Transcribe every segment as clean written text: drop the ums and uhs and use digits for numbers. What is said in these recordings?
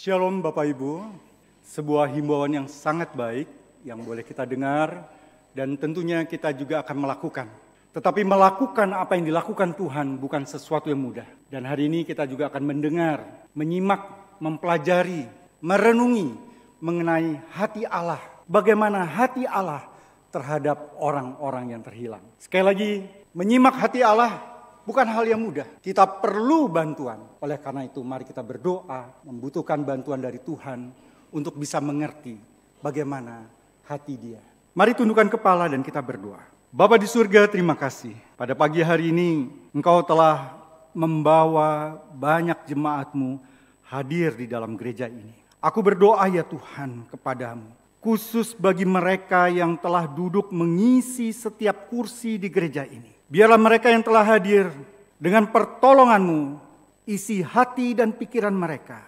Shalom Bapak Ibu, sebuah himbauan yang sangat baik yang boleh kita dengar dan tentunya kita juga akan melakukan. Tetapi melakukan apa yang dilakukan Tuhan bukan sesuatu yang mudah. Dan hari ini kita juga akan mendengar, menyimak, mempelajari, merenungi mengenai hati Allah. Bagaimana hati Allah terhadap orang-orang yang terhilang. Sekali lagi, menyimak hati Allah bukan hal yang mudah. Kita perlu bantuan. Oleh karena itu mari kita berdoa, membutuhkan bantuan dari Tuhan untuk bisa mengerti bagaimana hati Dia. Mari tundukkan kepala dan kita berdoa. Bapa di surga, terima kasih. Pada pagi hari ini Engkau telah membawa banyak jemaat-Mu hadir di dalam gereja ini. Aku berdoa ya Tuhan kepadamu, khusus bagi mereka yang telah duduk mengisi setiap kursi di gereja ini. Biarlah mereka yang telah hadir dengan pertolongan-Mu, isi hati dan pikiran mereka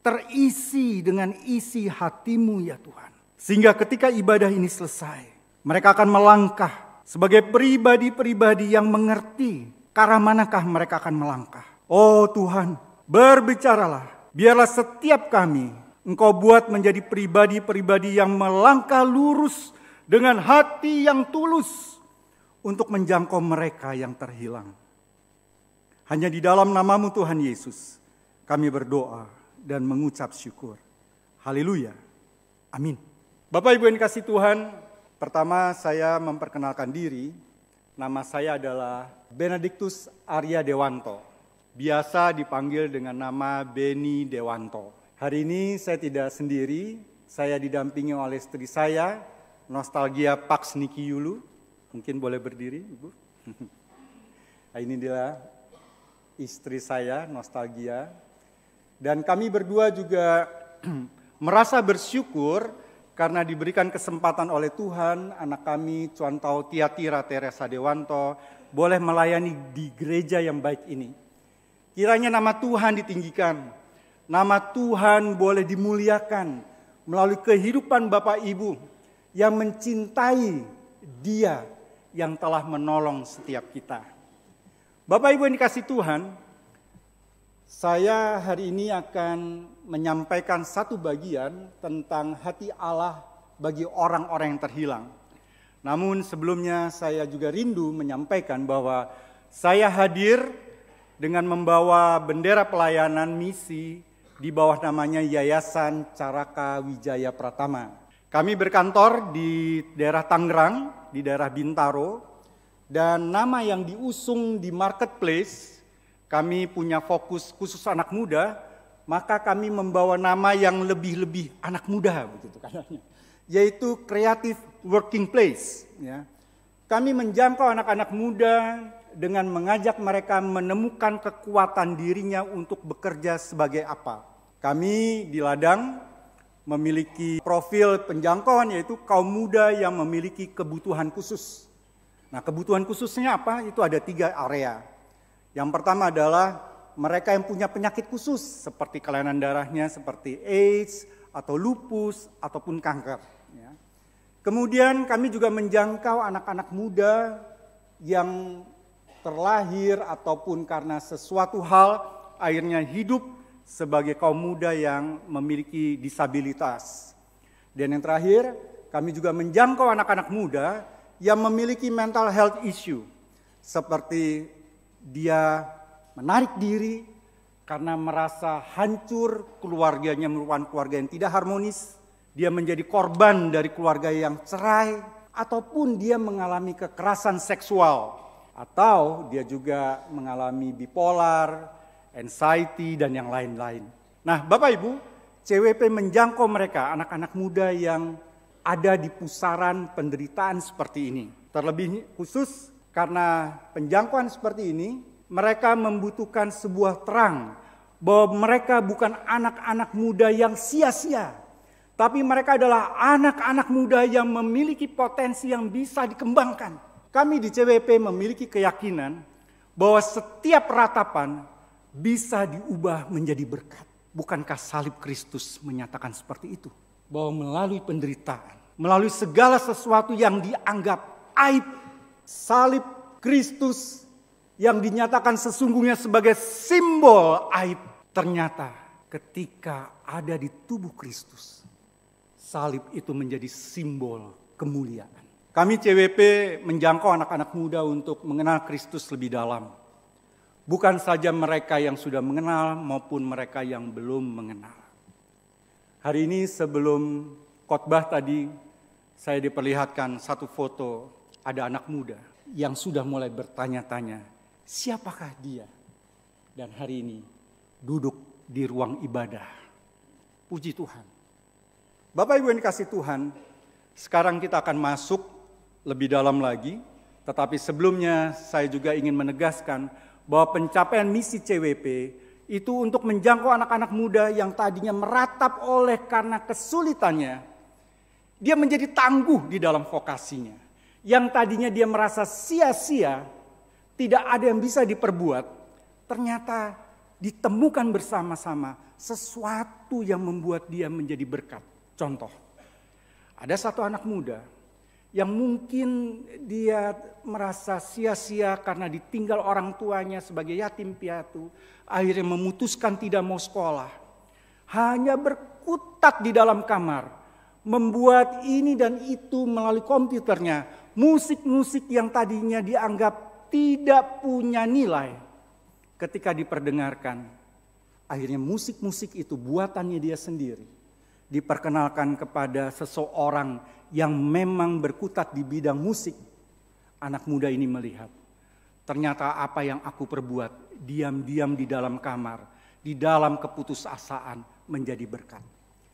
terisi dengan isi hati-Mu ya Tuhan. Sehingga ketika ibadah ini selesai, mereka akan melangkah sebagai pribadi-pribadi yang mengerti ke arah manakah mereka akan melangkah. Oh Tuhan, berbicaralah. Biarlah setiap kami Engkau buat menjadi pribadi-pribadi yang melangkah lurus dengan hati yang tulus untuk menjangkau mereka yang terhilang. Hanya di dalam nama-Mu Tuhan Yesus kami berdoa dan mengucap syukur. Haleluya. Amin. Bapak Ibu yang dikasihi Tuhan, pertama saya memperkenalkan diri. Nama saya adalah Benedictus Arya Dewanto. Biasa dipanggil dengan nama Beni Dewanto. Hari ini saya tidak sendiri, saya didampingi oleh istri saya, Nostalgia Pax Niki Yulu. Mungkin boleh berdiri, Ibu. Ini dia istri saya, Nostalgia. Dan kami berdua juga merasa bersyukur karena diberikan kesempatan oleh Tuhan, anak kami, Cuantau Tiatira Teresa Dewanto, boleh melayani di gereja yang baik ini. Kiranya nama Tuhan ditinggikan, nama Tuhan boleh dimuliakan melalui kehidupan Bapak Ibu yang mencintai Dia yang telah menolong setiap kita. Bapak Ibu yang dikasihi Tuhan, saya hari ini akan menyampaikan satu bagian tentang hati Allah bagi orang-orang yang terhilang. Namun sebelumnya saya juga rindu menyampaikan bahwa saya hadir dengan membawa bendera pelayanan misi di bawah namanya Yayasan Caraka Wijaya Pratama. Kami berkantor di daerah Tangerang, di daerah Bintaro, dan nama yang diusung di marketplace, kami punya fokus khusus anak muda, maka kami membawa nama yang lebih-lebih anak muda, begitu kayaknya, yaitu Creative Working Place. Ya. Kami menjangkau anak-anak muda dengan mengajak mereka menemukan kekuatan dirinya untuk bekerja sebagai apa. Kami di Ladang memiliki profil penjangkauan yaitu kaum muda yang memiliki kebutuhan khusus. Nah, kebutuhan khususnya apa? Itu ada 3 area. Yang pertama adalah mereka yang punya penyakit khusus seperti kelainan darahnya seperti AIDS atau lupus ataupun kanker. Ya. Kemudian kami juga menjangkau anak-anak muda yang terlahir ataupun karena sesuatu hal akhirnya hidup sebagai kaum muda yang memiliki disabilitas. Dan yang terakhir, kami juga menjangkau anak-anak muda yang memiliki mental health issue. Seperti dia menarik diri karena merasa hancur, keluarganya merupakan keluarga yang tidak harmonis. Dia menjadi korban dari keluarga yang cerai, ataupun dia mengalami kekerasan seksual. Atau dia juga mengalami bipolar, anxiety, dan yang lain-lain. Nah, Bapak Ibu, CWP menjangkau mereka, anak-anak muda yang ada di pusaran penderitaan seperti ini. Terlebih khusus karena penjangkauan seperti ini, mereka membutuhkan sebuah terang bahwa mereka bukan anak-anak muda yang sia-sia, tapi mereka adalah anak-anak muda yang memiliki potensi yang bisa dikembangkan. Kami di CWP memiliki keyakinan bahwa setiap ratapan bisa diubah menjadi berkat. Bukankah salib Kristus menyatakan seperti itu? Bahwa melalui penderitaan, melalui segala sesuatu yang dianggap aib, salib Kristus yang dinyatakan sesungguhnya sebagai simbol aib, ternyata ketika ada di tubuh Kristus, salib itu menjadi simbol kemuliaan. Kami CWP menjangkau anak-anak muda untuk mengenal Kristus lebih dalam. Bukan saja mereka yang sudah mengenal maupun mereka yang belum mengenal. Hari ini sebelum khotbah tadi, saya diperlihatkan satu foto, ada anak muda yang sudah mulai bertanya-tanya, siapakah dia? Dan hari ini duduk di ruang ibadah. Puji Tuhan. Bapak Ibu yang dikasih Tuhan, sekarang kita akan masuk lebih dalam lagi. Tetapi sebelumnya saya juga ingin menegaskan bahwa pencapaian misi CWP itu untuk menjangkau anak-anak muda yang tadinya meratap oleh karena kesulitannya. Dia menjadi tangguh di dalam vokasinya. Yang tadinya dia merasa sia-sia, tidak ada yang bisa diperbuat. Ternyata ditemukan bersama-sama sesuatu yang membuat dia menjadi berkat. Contoh, ada satu anak muda yang mungkin dia merasa sia-sia karena ditinggal orang tuanya sebagai yatim piatu. Akhirnya memutuskan tidak mau sekolah. Hanya berkutat di dalam kamar. Membuat ini dan itu melalui komputernya. Musik-musik yang tadinya dianggap tidak punya nilai. Ketika diperdengarkan, akhirnya musik-musik itu buatannya dia sendiri. Diperkenalkan kepada seseorang yang memang berkutat di bidang musik. Anak muda ini melihat, ternyata apa yang aku perbuat diam-diam di dalam kamar, di dalam keputusasaan menjadi berkat.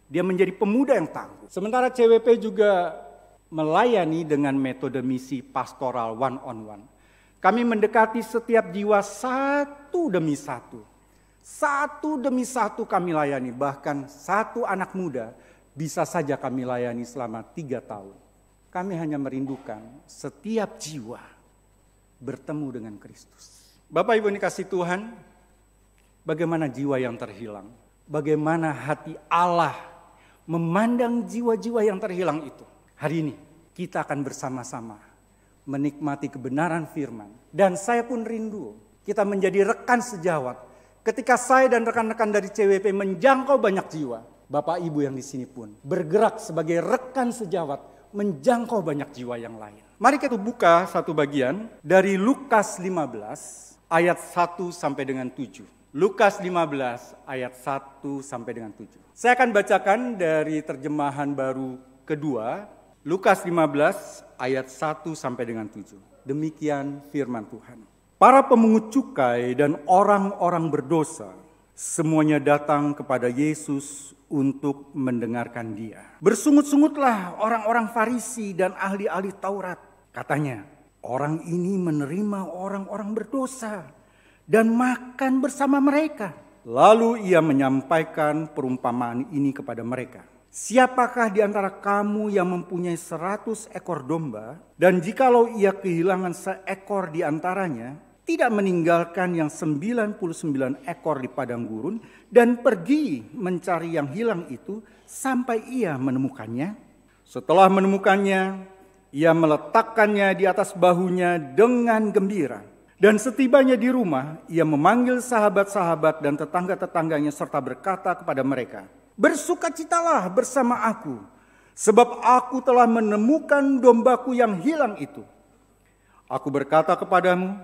Dia menjadi pemuda yang tangguh. Sementara CWP juga melayani dengan metode misi pastoral one on one. Kami mendekati setiap jiwa satu demi satu. Satu demi satu kami layani, bahkan satu anak muda bisa saja kami layani selama 3 tahun. Kami hanya merindukan setiap jiwa bertemu dengan Kristus. Bapak Ibu yang dikasih Tuhan, bagaimana jiwa yang terhilang? Bagaimana hati Allah memandang jiwa-jiwa yang terhilang itu? Hari ini kita akan bersama-sama menikmati kebenaran firman. Dan saya pun rindu kita menjadi rekan sejawat. Ketika saya dan rekan-rekan dari CWP menjangkau banyak jiwa, Bapak Ibu yang di sini pun bergerak sebagai rekan sejawat menjangkau banyak jiwa yang lain. Mari kita buka satu bagian dari Lukas 15 ayat 1 sampai dengan 7. Lukas 15 ayat 1 sampai dengan 7. Saya akan bacakan dari terjemahan baru kedua, Lukas 15 ayat 1 sampai dengan 7. Demikian firman Tuhan. Para pemungut cukai dan orang-orang berdosa semuanya datang kepada Yesus untuk mendengarkan dia. Bersungut-sungutlah orang-orang Farisi dan ahli-ahli Taurat. Katanya, orang ini menerima orang-orang berdosa dan makan bersama mereka. Lalu ia menyampaikan perumpamaan ini kepada mereka. Siapakah di antara kamu yang mempunyai 100 ekor domba, dan jikalau ia kehilangan seekor di antaranya, tidak meninggalkan yang 99 ekor di padang gurun, dan pergi mencari yang hilang itu sampai ia menemukannya? Setelah menemukannya, ia meletakkannya di atas bahunya dengan gembira. Dan setibanya di rumah, ia memanggil sahabat-sahabat dan tetangga-tetangganya serta berkata kepada mereka, bersukacitalah bersama aku, sebab aku telah menemukan dombaku yang hilang itu. Aku berkata kepadamu,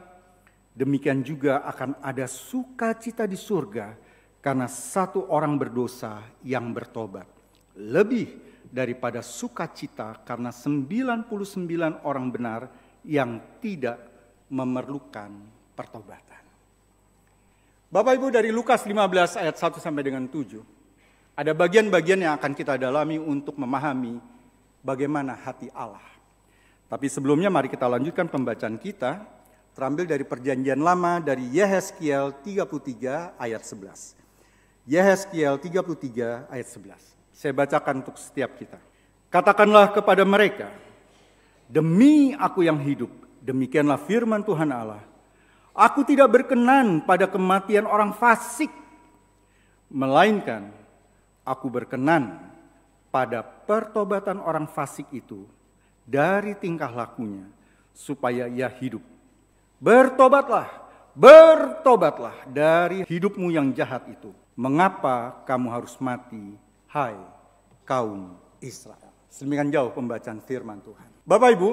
demikian juga akan ada sukacita di surga karena satu orang berdosa yang bertobat, lebih daripada sukacita karena 99 orang benar yang tidak memerlukan pertobatan. Bapak Ibu, dari Lukas 15 ayat 1 sampai dengan 7. Ada bagian-bagian yang akan kita dalami untuk memahami bagaimana hati Allah. Tapi sebelumnya mari kita lanjutkan pembacaan kita, terambil dari Perjanjian Lama dari Yehezkiel 33 ayat 11. Yehezkiel 33 ayat 11. Saya bacakan untuk setiap kita. Katakanlah kepada mereka, demi aku yang hidup, demikianlah firman Tuhan Allah, aku tidak berkenan pada kematian orang fasik, melainkan aku berkenan pada pertobatan orang fasik itu dari tingkah lakunya, supaya ia hidup. Bertobatlah, bertobatlah dari hidupmu yang jahat itu. mengapa kamu harus mati, hai kaum Israel. Sedemikian jauh pembacaan firman Tuhan. Bapak Ibu,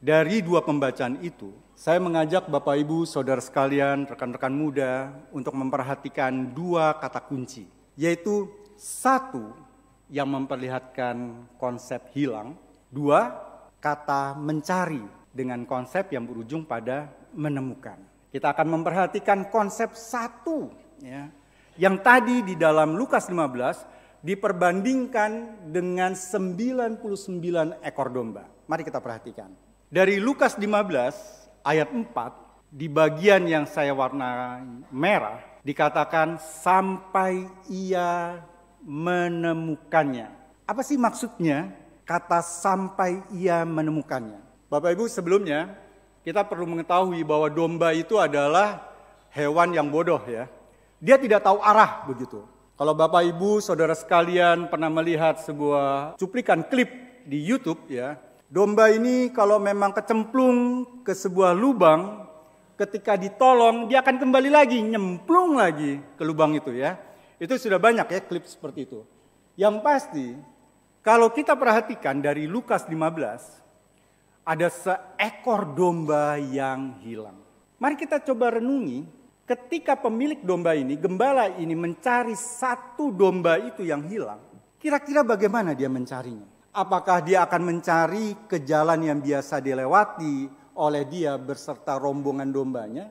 dari dua pembacaan itu, saya mengajak Bapak Ibu, saudara sekalian, rekan-rekan muda untuk memperhatikan dua kata kunci. Yaitu satu, yang memperlihatkan konsep hilang. Dua, kata mencari dengan konsep yang berujung pada menemukan. Kita akan memperhatikan konsep satu, ya, yang tadi di dalam Lukas 15 diperbandingkan dengan 99 ekor domba. Mari kita perhatikan. Dari Lukas 15 ayat 4, di bagian yang saya warna merah, dikatakan sampai ia menemukannya. Apa sih maksudnya kata sampai ia menemukannya? Bapak Ibu, sebelumnya kita perlu mengetahui bahwa domba itu adalah hewan yang bodoh, ya. Dia tidak tahu arah begitu. Kalau Bapak Ibu, saudara sekalian pernah melihat sebuah cuplikan klip di YouTube, ya. Domba ini kalau memang kecemplung ke sebuah lubang, ketika ditolong dia akan kembali lagi, nyemplung lagi ke lubang itu, ya. Itu sudah banyak ya klip seperti itu. Yang pasti, kalau kita perhatikan dari Lukas 15, ada seekor domba yang hilang. Mari kita coba renungi, ketika pemilik domba ini, gembala ini mencari satu domba itu yang hilang, kira-kira bagaimana dia mencarinya? Apakah dia akan mencari ke jalan yang biasa dilewati oleh dia beserta rombongan dombanya?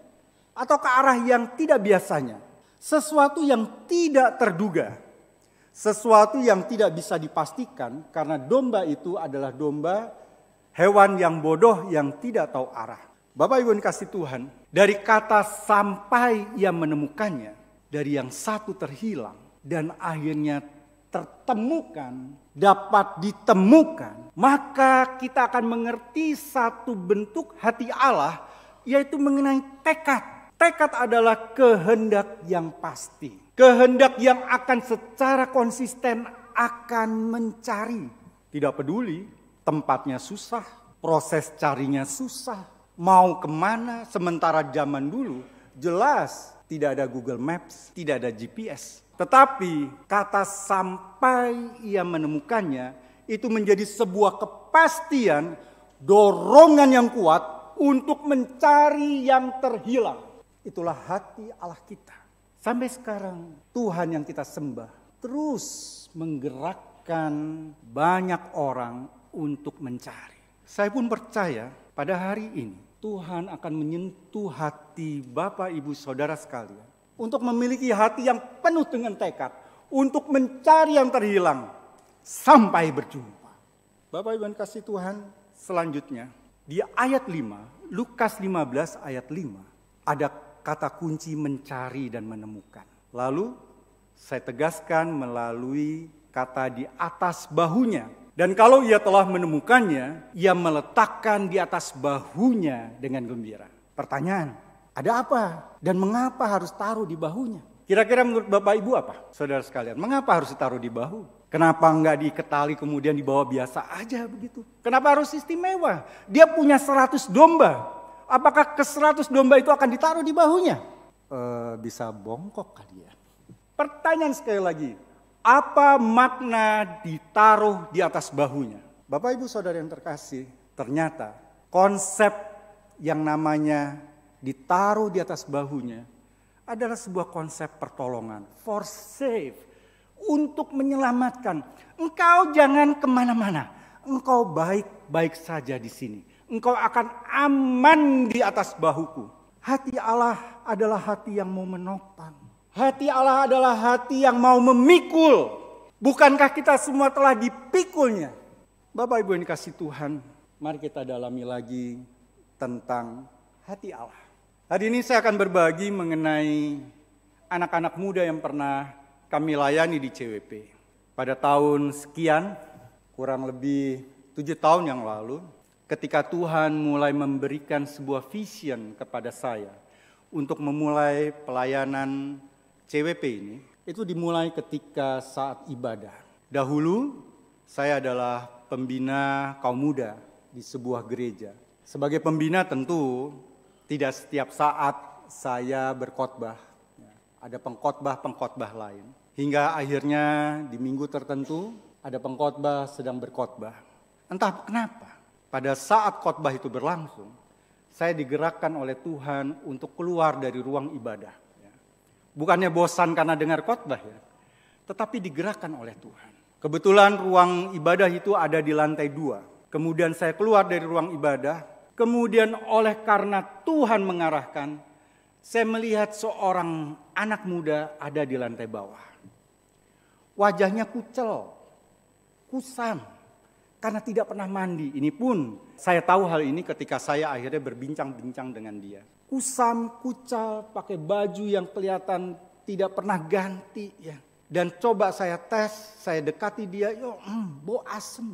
Atau ke arah yang tidak biasanya? Sesuatu yang tidak terduga, sesuatu yang tidak bisa dipastikan, karena domba itu adalah domba, hewan yang bodoh yang tidak tahu arah. Bapak Ibu yang kasih Tuhan, dari kata sampai ia menemukannya, dari yang satu terhilang dan akhirnya tertemukan, dapat ditemukan, maka kita akan mengerti satu bentuk hati Allah, yaitu mengenai tekad. Tekad adalah kehendak yang pasti. Kehendak yang akan secara konsisten akan mencari. Tidak peduli tempatnya susah, proses carinya susah, mau kemana. Sementara zaman dulu jelas tidak ada Google Maps, tidak ada GPS. Tetapi kata sampai ia menemukannya itu menjadi sebuah kepastian, dorongan yang kuat untuk mencari yang terhilang. Itulah hati Allah kita. Sampai sekarang Tuhan yang kita sembah terus menggerakkan banyak orang untuk mencari. Saya pun percaya pada hari ini Tuhan akan menyentuh hati Bapak Ibu Saudara sekalian untuk memiliki hati yang penuh dengan tekad untuk mencari yang terhilang sampai berjumpa. Bapak Ibu yang kasih Tuhan, selanjutnya di ayat 5, Lukas 15 ayat 5 ada kata kunci mencari dan menemukan. Lalu saya tegaskan melalui kata di atas bahunya. Dan kalau ia telah menemukannya, ia meletakkan di atas bahunya dengan gembira. Pertanyaan, ada apa? Dan mengapa harus taruh di bahunya? Kira-kira menurut Bapak Ibu apa? Saudara sekalian, mengapa harus ditaruh di bahu? Kenapa enggak diiketali kemudian dibawa biasa aja begitu? Kenapa harus istimewa? Dia punya 100 domba. Apakah ke 100 domba itu akan ditaruh di bahunya? Bisa bongkok kali ya. Pertanyaan sekali lagi, apa makna ditaruh di atas bahunya? Bapak Ibu Saudara yang terkasih, ternyata konsep yang namanya ditaruh di atas bahunya adalah sebuah konsep pertolongan, for save, untuk menyelamatkan. Engkau jangan kemana-mana, engkau baik-baik saja di sini. Engkau akan aman di atas bahuku. Hati Allah adalah hati yang mau menopang. Hati Allah adalah hati yang mau memikul. Bukankah kita semua telah dipikulnya? Bapak Ibu yang dikasih Tuhan, mari kita dalami lagi tentang hati Allah. Hari ini saya akan berbagi mengenai anak-anak muda yang pernah kami layani di CWP. Pada tahun sekian, kurang lebih 7 tahun yang lalu, ketika Tuhan mulai memberikan sebuah vision kepada saya untuk memulai pelayanan CWP ini, itu dimulai ketika saat ibadah. Dahulu saya adalah pembina kaum muda di sebuah gereja. Sebagai pembina tentu tidak setiap saat saya berkhotbah. ada pengkhotbah-pengkhotbah lain. Hingga akhirnya di minggu tertentu ada pengkhotbah sedang berkhotbah. Entah kenapa, pada saat khotbah itu berlangsung, saya digerakkan oleh Tuhan untuk keluar dari ruang ibadah. Bukannya bosan karena dengar khotbah ya, tetapi digerakkan oleh Tuhan. Kebetulan ruang ibadah itu ada di lantai 2. Kemudian saya keluar dari ruang ibadah. Kemudian oleh karena Tuhan mengarahkan, saya melihat seorang anak muda ada di lantai bawah. Wajahnya kucel, kusam, karena tidak pernah mandi. Ini pun saya tahu hal ini ketika saya akhirnya berbincang-bincang dengan dia. Kusam, kucal, pakai baju yang kelihatan tidak pernah ganti ya. Dan coba saya tes, saya dekati dia, bau asem,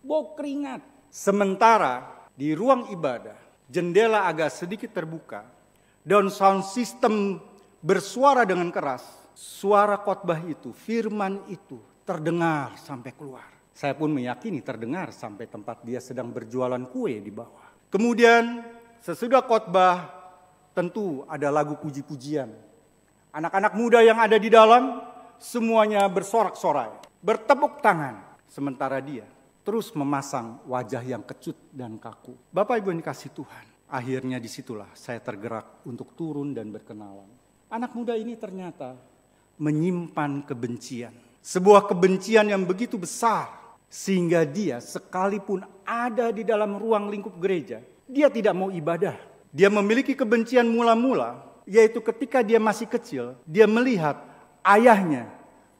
bau keringat. Sementara di ruang ibadah, jendela agak sedikit terbuka, dan sound system bersuara dengan keras. Suara khotbah itu, firman itu terdengar sampai keluar. Saya pun meyakini terdengar sampai tempat dia sedang berjualan kue di bawah. Kemudian sesudah khotbah tentu ada lagu puji-pujian. Anak-anak muda yang ada di dalam semuanya bersorak-sorai, bertepuk tangan. Sementara dia terus memasang wajah yang kecut dan kaku. Bapak Ibu yang dikasihi Tuhan, akhirnya disitulah saya tergerak untuk turun dan berkenalan. Anak muda ini ternyata menyimpan kebencian. Sebuah kebencian yang begitu besar, sehingga dia sekalipun ada di dalam ruang lingkup gereja, dia tidak mau ibadah. Dia memiliki kebencian mula-mula, yaitu ketika dia masih kecil, dia melihat ayahnya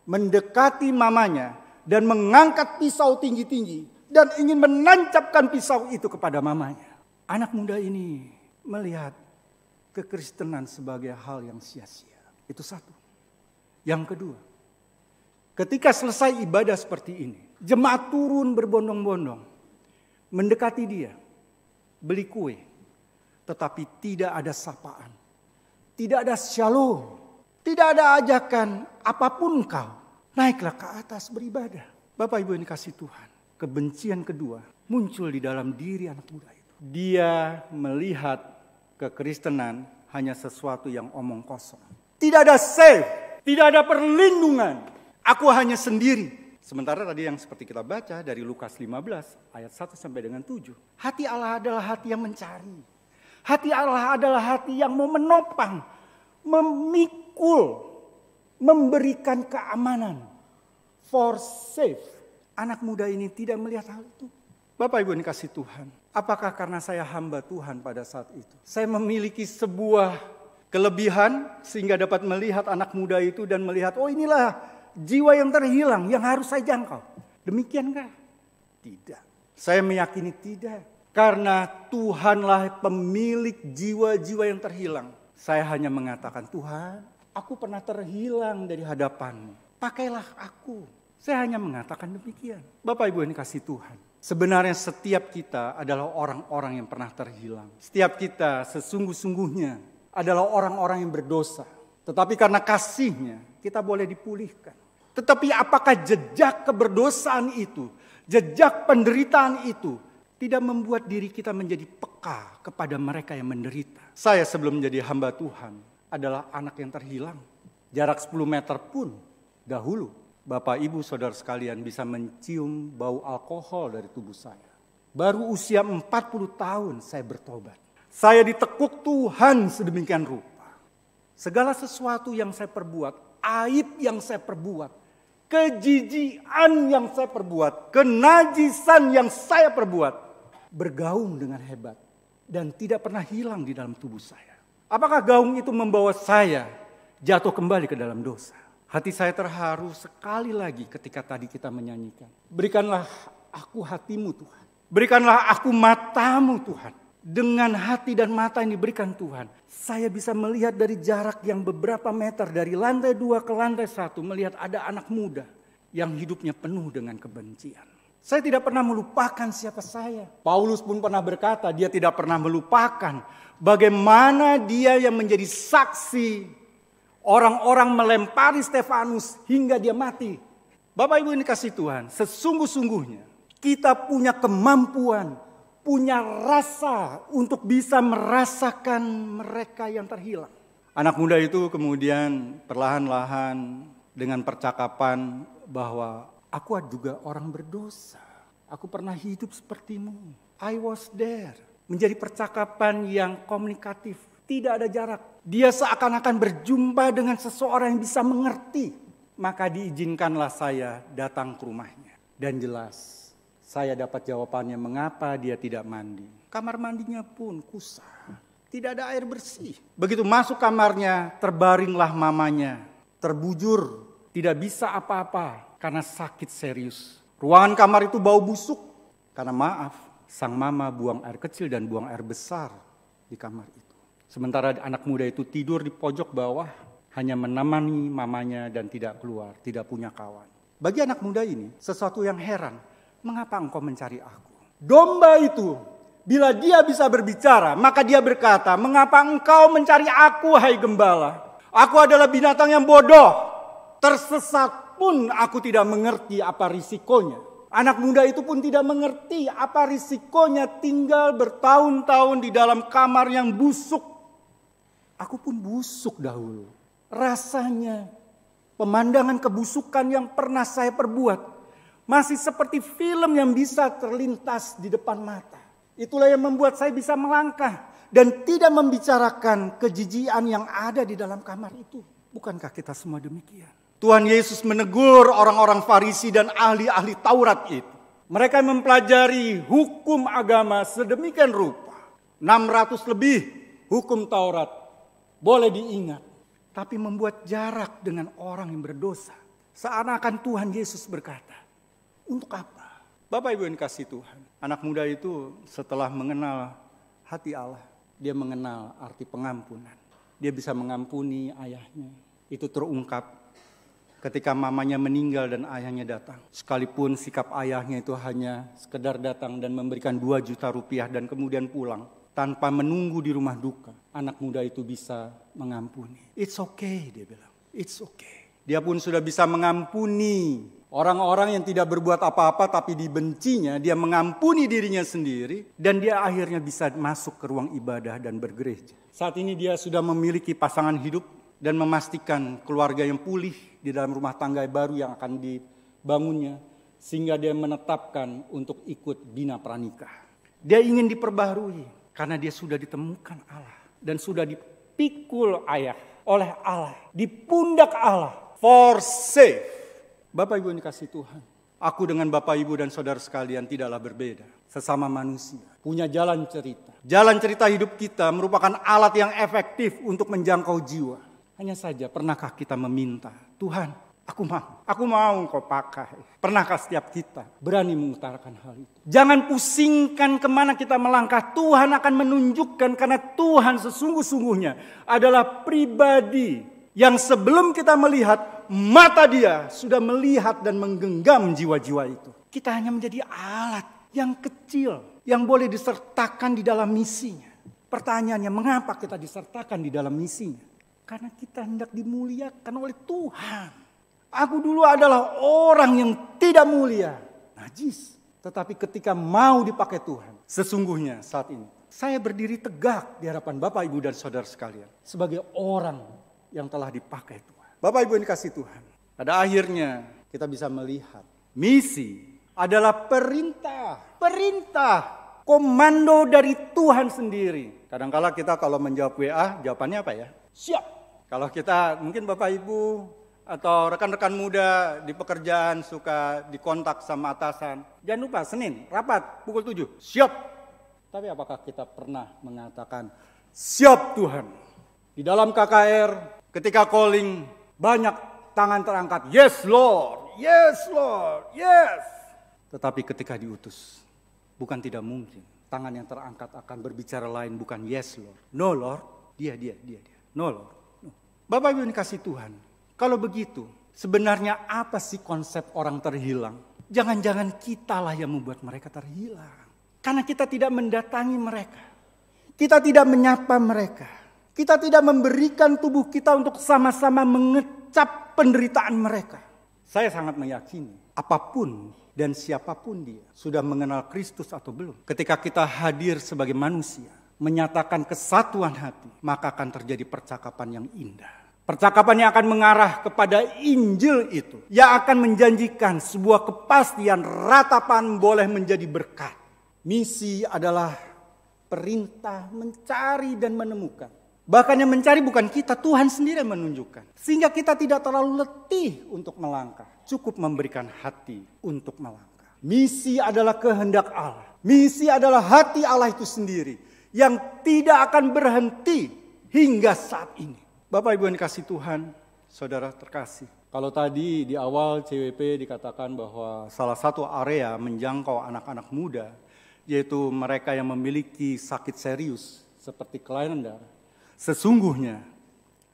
mendekati mamanya dan mengangkat pisau tinggi-tinggi dan ingin menancapkan pisau itu kepada mamanya. Anak muda ini melihat kekristenan sebagai hal yang sia-sia. Itu satu. Yang kedua, ketika selesai ibadah seperti ini, jemaat turun berbondong-bondong, mendekati dia, beli kue, tetapi tidak ada sapaan, tidak ada shalom, tidak ada ajakan apapun kau, naiklah ke atas beribadah. Bapak Ibu yang dikasihi Tuhan, kebencian kedua muncul di dalam diri anak muda itu. Dia melihat kekristenan hanya sesuatu yang omong kosong. Tidak ada save. Tidak ada perlindungan. Aku hanya sendiri. Sementara tadi yang seperti kita baca dari Lukas 15 ayat 1 sampai dengan 7. Hati Allah adalah hati yang mencari. Hati Allah adalah hati yang mau menopang, memikul, memberikan keamanan. For safe. Anak muda ini tidak melihat hal itu. Bapak Ibu yang dikasihi Tuhan. Apakah karena saya hamba Tuhan pada saat itu? Saya memiliki sebuah kelebihan sehingga dapat melihat anak muda itu dan melihat, oh inilah jiwa yang terhilang yang harus saya jangkau. Demikiankah? Tidak. Saya meyakini tidak. Karena Tuhanlah pemilik jiwa-jiwa yang terhilang. Saya hanya mengatakan, Tuhan, aku pernah terhilang dari hadapan-Mu. Pakailah aku. Saya hanya mengatakan demikian. Bapak Ibu yang dikasihi Tuhan. Sebenarnya setiap kita adalah orang-orang yang pernah terhilang. Setiap kita sesungguh-sungguhnya adalah orang-orang yang berdosa. Tetapi karena kasih-Nya kita boleh dipulihkan. Tetapi apakah jejak keberdosaan itu, jejak penderitaan itu tidak membuat diri kita menjadi peka kepada mereka yang menderita? Saya sebelum menjadi hamba Tuhan adalah anak yang terhilang. Jarak 10 meter pun dahulu Bapak Ibu Saudara sekalian bisa mencium bau alkohol dari tubuh saya. Baru usia 40 tahun saya bertobat. Saya ditekuk Tuhan sedemikian rupa. Segala sesuatu yang saya perbuat, aib yang saya perbuat, kejijian yang saya perbuat, kenajisan yang saya perbuat, bergaung dengan hebat dan tidak pernah hilang di dalam tubuh saya. Apakah gaung itu membawa saya jatuh kembali ke dalam dosa? Hati saya terharu sekali lagi ketika tadi kita menyanyikan. Berikanlah aku hatimu Tuhan. Berikanlah aku matamu Tuhan. Dengan hati dan mata yang diberikan Tuhan, saya bisa melihat dari jarak yang beberapa meter dari lantai 2 ke lantai 1, melihat ada anak muda yang hidupnya penuh dengan kebencian. Saya tidak pernah melupakan siapa saya. Paulus pun pernah berkata, dia tidak pernah melupakan bagaimana dia yang menjadi saksi orang-orang melempari Stefanus hingga dia mati. Bapak Ibu yang dikasihi Tuhan, sesungguh-sungguhnya kita punya kemampuan, punya rasa untuk bisa merasakan mereka yang terhilang. Anak muda itu kemudian perlahan-lahan dengan percakapan bahwa aku juga orang berdosa. Aku pernah hidup sepertimu. I was there. Menjadi percakapan yang komunikatif. Tidak ada jarak. Dia seakan-akan berjumpa dengan seseorang yang bisa mengerti. Maka diizinkanlah saya datang ke rumahnya. Dan jelas, saya dapat jawabannya mengapa dia tidak mandi. Kamar mandinya pun kusah. Tidak ada air bersih. Begitu masuk kamarnya, terbaringlah mamanya. Terbujur, tidak bisa apa-apa karena sakit serius. Ruangan kamar itu bau busuk. Karena maaf, sang mama buang air kecil dan buang air besar di kamar itu. Sementara anak muda itu tidur di pojok bawah, hanya menemani mamanya dan tidak keluar, tidak punya kawan. Bagi anak muda ini, sesuatu yang heran. Mengapa engkau mencari aku? Domba itu, bila dia bisa berbicara, maka dia berkata, mengapa engkau mencari aku, hai gembala? Aku adalah binatang yang bodoh. Tersesat pun aku tidak mengerti apa risikonya. Anak muda itu pun tidak mengerti apa risikonya tinggal bertahun-tahun di dalam kamar yang busuk. Aku pun busuk dahulu. Rasanya pemandangan kebusukan yang pernah saya perbuat masih seperti film yang bisa terlintas di depan mata. Itulah yang membuat saya bisa melangkah dan tidak membicarakan kejijian yang ada di dalam kamar itu. Bukankah kita semua demikian? Tuhan Yesus menegur orang-orang Farisi dan ahli-ahli Taurat itu. Mereka mempelajari hukum agama sedemikian rupa. 600 lebih hukum Taurat boleh diingat. Tapi membuat jarak dengan orang yang berdosa. Seakan-akan Tuhan Yesus berkata, untuk apa? Bapak Ibu yang kasih Tuhan, anak muda itu setelah mengenal hati Allah, dia mengenal arti pengampunan. Dia bisa mengampuni ayahnya. Itu terungkap ketika mamanya meninggal dan ayahnya datang. Sekalipun sikap ayahnya itu hanya sekedar datang dan memberikan 2 juta rupiah dan kemudian pulang. Tanpa menunggu di rumah duka, anak muda itu bisa mengampuni. It's okay, dia bilang. It's okay. Dia pun sudah bisa mengampuni orang-orang yang tidak berbuat apa-apa tapi dibencinya. Dia mengampuni dirinya sendiri dan dia akhirnya bisa masuk ke ruang ibadah dan bergereja. Saat ini dia sudah memiliki pasangan hidup dan memastikan keluarga yang pulih di dalam rumah tangga baru yang akan dibangunnya. Sehingga dia menetapkan untuk ikut bina pranikah. Dia ingin diperbaharui. Karena dia sudah ditemukan Allah. Dan sudah dipikul ayah oleh Allah. Di pundak Allah. For safe. Bapak Ibu yang dikasih Tuhan. Aku dengan Bapak Ibu dan saudara sekalian tidaklah berbeda. Sesama manusia. Punya jalan cerita. Jalan cerita hidup kita merupakan alat yang efektif untuk menjangkau jiwa. Hanya saja pernahkah kita meminta. Tuhan, aku mau engkau pakai. Pernahkah setiap kita berani mengutarakan hal itu? Jangan pusingkan kemana kita melangkah. Tuhan akan menunjukkan karena Tuhan sesungguh-sungguhnya adalah pribadi yang sebelum kita melihat, mata dia sudah melihat dan menggenggam jiwa-jiwa itu. Kita hanya menjadi alat yang kecil yang boleh disertakan di dalam misinya. Pertanyaannya, mengapa kita disertakan di dalam misinya? Karena kita hendak dimuliakan oleh Tuhan. Aku dulu adalah orang yang tidak mulia, najis. Tetapi ketika mau dipakai Tuhan, sesungguhnya saat ini saya berdiri tegak di hadapan Bapak Ibu dan saudara sekalian. Sebagai orang yang telah dipakai Tuhan. Bapak Ibu yang dikasih Tuhan. Pada akhirnya kita bisa melihat misi adalah perintah. Perintah. Komando dari Tuhan sendiri. Kadang-kala kita kalau menjawab WA, jawabannya apa ya? Siap. Kalau kita mungkin Bapak Ibu atau rekan-rekan muda di pekerjaan suka dikontak sama atasan. Jangan lupa Senin, rapat pukul 7. Siap. Tapi apakah kita pernah mengatakan, siap Tuhan. Di dalam KKR, ketika calling, banyak tangan terangkat. Yes Lord, yes Lord, yes. Tetapi ketika diutus, bukan tidak mungkin. Tangan yang terangkat akan berbicara lain, bukan yes Lord. No Lord, dia. No Lord. No. Bapak Ibu yang dikasih Tuhan. Kalau begitu, sebenarnya apa sih konsep orang terhilang? Jangan-jangan kitalah yang membuat mereka terhilang. Karena kita tidak mendatangi mereka. Kita tidak menyapa mereka. Kita tidak memberikan tubuh kita untuk sama-sama mengecap penderitaan mereka. Saya sangat meyakini, apapun dan siapapun dia sudah mengenal Kristus atau belum. Ketika kita hadir sebagai manusia, menyatakan kesatuan hati, maka akan terjadi percakapan yang indah. Percakapan yang akan mengarah kepada Injil itu, yang akan menjanjikan sebuah kepastian ratapan boleh menjadi berkat. Misi adalah perintah mencari dan menemukan. Bahkan yang mencari bukan kita, Tuhan sendiri yang menunjukkan. Sehingga kita tidak terlalu letih untuk melangkah. Cukup memberikan hati untuk melangkah. Misi adalah kehendak Allah. Misi adalah hati Allah itu sendiri. Yang tidak akan berhenti hingga saat ini. Bapak Ibu yang dikasih Tuhan, saudara terkasih. Kalau tadi di awal CWP dikatakan bahwa salah satu area menjangkau anak-anak muda, yaitu mereka yang memiliki sakit serius seperti kelainan darah. Sesungguhnya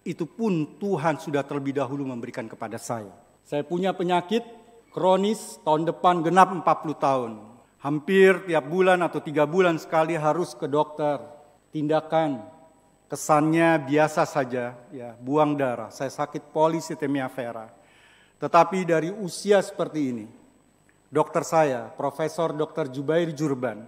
itu pun Tuhan sudah terlebih dahulu memberikan kepada saya. Saya punya penyakit kronis, tahun depan genap 40 tahun. Hampir tiap bulan atau 3 bulan sekali harus ke dokter. Tindakan kesannya biasa saja, ya, buang darah. Saya sakit polisitemia vera. Tetapi dari usia seperti ini, dokter saya, Profesor Dr. Jubair Jurban,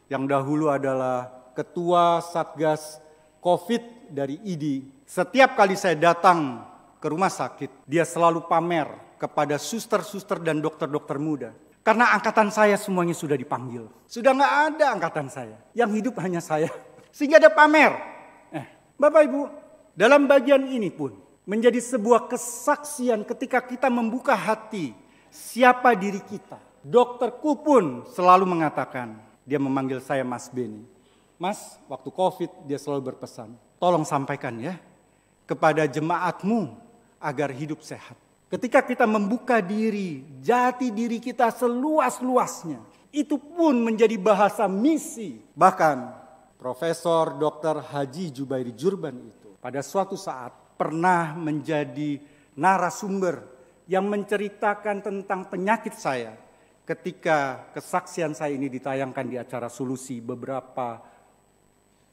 yang dahulu adalah Ketua Satgas COVID dari ID. Setiap kali saya datang ke rumah sakit, dia selalu pamer kepada suster-suster dan dokter-dokter muda. Karena angkatan saya semuanya sudah dipanggil. Sudah nggak ada angkatan saya. Yang hidup hanya saya. Sehingga ada pamer. Bapak Ibu, dalam bagian ini pun menjadi sebuah kesaksian ketika kita membuka hati siapa diri kita. Dokterku pun selalu mengatakan, dia memanggil saya Mas Beni. Mas, waktu COVID dia selalu berpesan, tolong sampaikan ya kepada jemaatmu agar hidup sehat. Ketika kita membuka diri, jati diri kita seluas-luasnya, itu pun menjadi bahasa misi. Bahkan Profesor Dr. Haji Jubairi Jurban itu pada suatu saat pernah menjadi narasumber yang menceritakan tentang penyakit saya ketika kesaksian saya ini ditayangkan di acara Solusi beberapa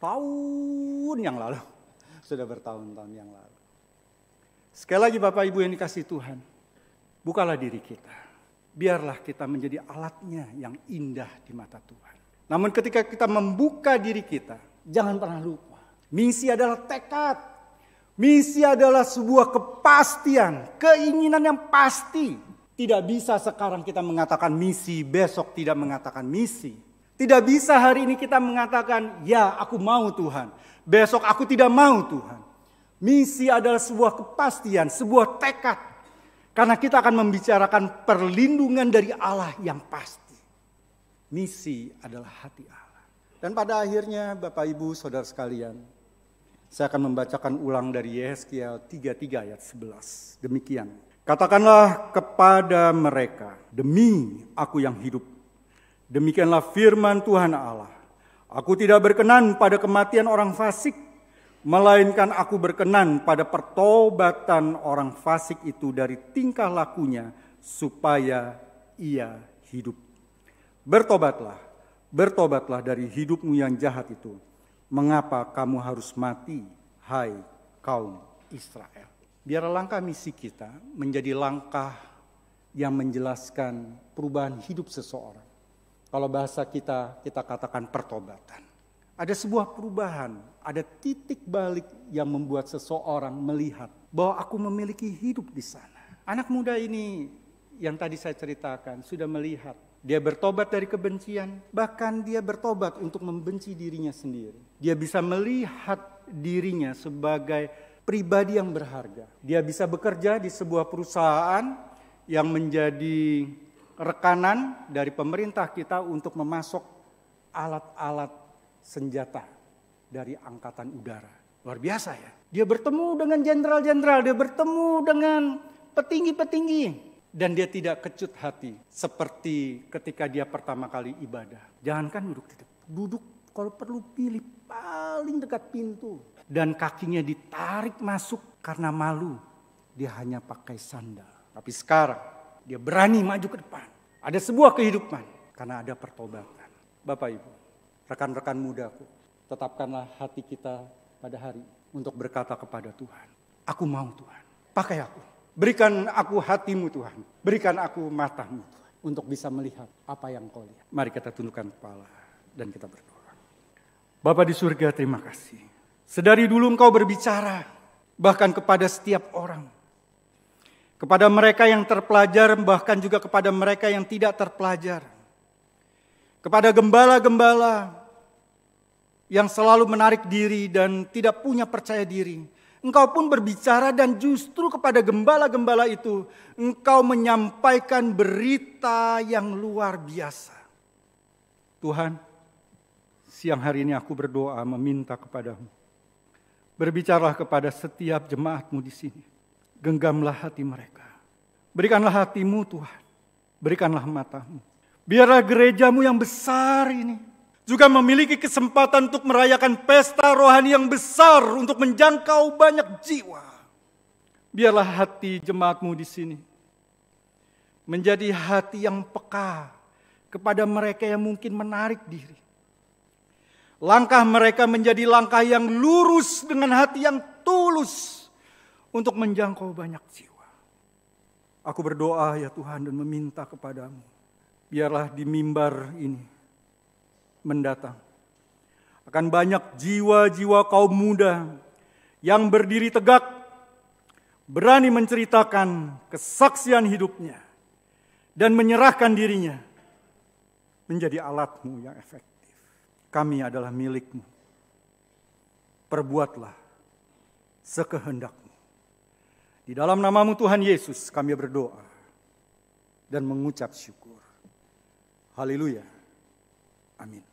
tahun yang lalu. Sudah bertahun-tahun yang lalu. Sekali lagi Bapak Ibu yang dikasih Tuhan, bukalah diri kita. Biarlah kita menjadi alatnya yang indah di mata Tuhan. Namun ketika kita membuka diri kita, jangan pernah lupa. Misi adalah tekad. Misi adalah sebuah kepastian, keinginan yang pasti. Tidak bisa sekarang kita mengatakan misi, besok tidak mengatakan misi. Tidak bisa hari ini kita mengatakan, ya aku mau Tuhan. Besok aku tidak mau Tuhan. Misi adalah sebuah kepastian, sebuah tekad. Karena kita akan membicarakan perlindungan dari Allah yang pasti. Misi adalah hati Allah. Dan pada akhirnya Bapak Ibu Saudara sekalian, saya akan membacakan ulang dari Yehezkiel 33 ayat 11. Demikian. Katakanlah kepada mereka, demi aku yang hidup. Demikianlah firman Tuhan Allah. Aku tidak berkenan pada kematian orang fasik, melainkan aku berkenan pada pertobatan orang fasik itu dari tingkah lakunya, supaya ia hidup. Bertobatlah, bertobatlah dari hidupmu yang jahat itu. Mengapa kamu harus mati, hai kaum Israel? Biar langkah misi kita menjadi langkah yang menjelaskan perubahan hidup seseorang. Kalau bahasa kita katakan pertobatan. Ada sebuah perubahan, ada titik balik yang membuat seseorang melihat bahwa aku memiliki hidup di sana. Anak muda ini yang tadi saya ceritakan sudah melihat. Dia bertobat dari kebencian, bahkan dia bertobat untuk membenci dirinya sendiri. Dia bisa melihat dirinya sebagai pribadi yang berharga. Dia bisa bekerja di sebuah perusahaan yang menjadi rekanan dari pemerintah kita untuk memasok alat-alat senjata dari angkatan udara. Luar biasa ya. Dia bertemu dengan jenderal-jenderal, dia bertemu dengan petinggi-petinggi. Dan dia tidak kecut hati seperti ketika dia pertama kali ibadah. Jangankan duduk kalau perlu pilih paling dekat pintu. Dan kakinya ditarik masuk karena malu. Dia hanya pakai sandal. Tapi sekarang dia berani maju ke depan. Ada sebuah kehidupan karena ada pertobatan. Bapak Ibu, rekan-rekan mudaku, tetapkanlah hati kita pada hari untuk berkata kepada Tuhan, aku mau Tuhan, pakai aku. Berikan aku hatimu Tuhan, berikan aku matamu Tuhan, untuk bisa melihat apa yang kau lihat. Mari kita tundukkan kepala dan kita berdoa. Bapa di surga, terima kasih. Sedari dulu Engkau berbicara, bahkan kepada setiap orang. Kepada mereka yang terpelajar, bahkan juga kepada mereka yang tidak terpelajar. Kepada gembala-gembala yang selalu menarik diri dan tidak punya percaya diri. Engkau pun berbicara dan justru kepada gembala-gembala itu, Engkau menyampaikan berita yang luar biasa. Tuhan, siang hari ini aku berdoa meminta kepadamu. Berbicaralah kepada setiap jemaatmu di sini. Genggamlah hati mereka. Berikanlah hatimu Tuhan. Berikanlah matamu. Biarlah gerejamu yang besar ini juga memiliki kesempatan untuk merayakan pesta rohani yang besar untuk menjangkau banyak jiwa. Biarlah hati jemaatmu di sini menjadi hati yang peka kepada mereka yang mungkin menarik diri. Langkah mereka menjadi langkah yang lurus dengan hati yang tulus untuk menjangkau banyak jiwa. Aku berdoa ya Tuhan dan meminta kepadamu. Biarlah di mimbar ini mendatang akan banyak jiwa-jiwa kaum muda yang berdiri tegak, berani menceritakan kesaksian hidupnya dan menyerahkan dirinya menjadi alatmu yang efektif. Kami adalah milikmu. Perbuatlah sekehendakmu. Di dalam namamu Tuhan Yesus kami berdoa dan mengucap syukur. Haleluya. Amin.